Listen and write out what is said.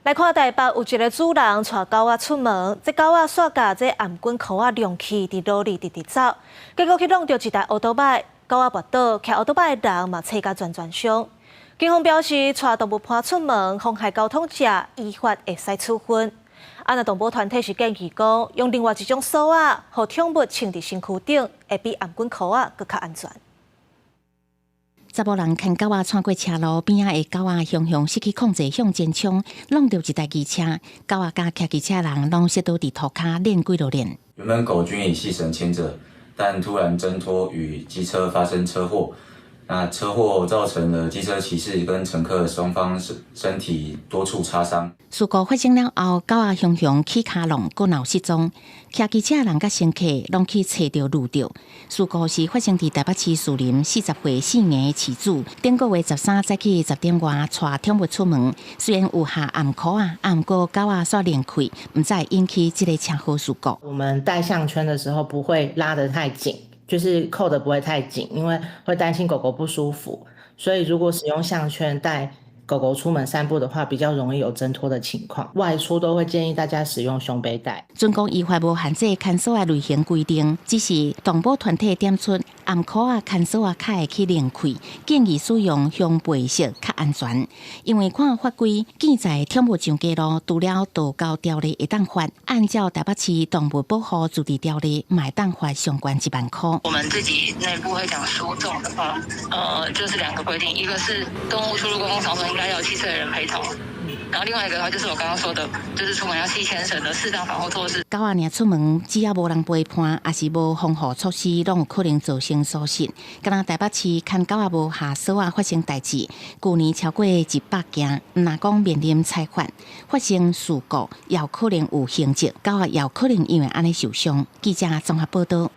来看台北有一个主人带狗仔出门，这狗仔煞甲这颔棍箍仔亮起，伫路里直走，结果去弄到一台奥多摆，狗仔摔倒，骑奥多摆的人嘛切甲全伤。警方表示，带动物伴出门妨害交通者，依法会使处分。那动保团体是建议讲，用另外一种锁仔，互宠物穿伫身躯顶，会比颔棍箍仔更较安全。查某人牵狗仔穿过车路边仔的狗仔，雄失去控制向前冲，弄到一台机车，狗仔甲骑机车人拢摔倒伫涂骹，连几落连。原本狗均以系绳牵着，但突然挣脱，与机车发生车祸。那车祸造成了机车骑士跟乘客双方身体多处擦伤。事故发生了后，狗仔雄起骹弄，搁闹失踪。骑机车人甲乘客拢去找着路着。事故是发生伫台北市树林40岁4年的饲主，顶个月13早起10点外带宠物出门，虽然有下颔箍啊，毋过狗仔煞连开，毋知引起这个车祸事故。我们戴项圈的时候不会拉得太紧。就是扣的不会太紧，因为会担心狗狗不舒服，所以如果使用项圈带狗狗出门散步的话，比较容易有挣脱的情况。外出都会建议大家使用胸背带。准公依法无限制看守的类型规定，只是动保团体点出颔箍啊看守啊较会去连开，建议使用胸背式较安全。因为看法规记载，宠物上街路除了道交条例会当罚，按照台北市动物保护自治条例，会当罚相关1万块。我们自己内部会讲说，这种的话，就是2个规定，一个是动物出入公共场所应该要有7岁的人陪同。然后另外一个的话，就是我刚刚说的，就是出门要系牵绳的适当防护措施。狗仔出门，只要无人陪伴，也是无防护措施，拢有可能造成疏失。敢若台北市牵狗仔无下锁啊发生代志，去年超过100件，若讲面临裁罚，发生事故，也有可能有刑责，狗仔也有可能因为安尼受伤。记者综合报道。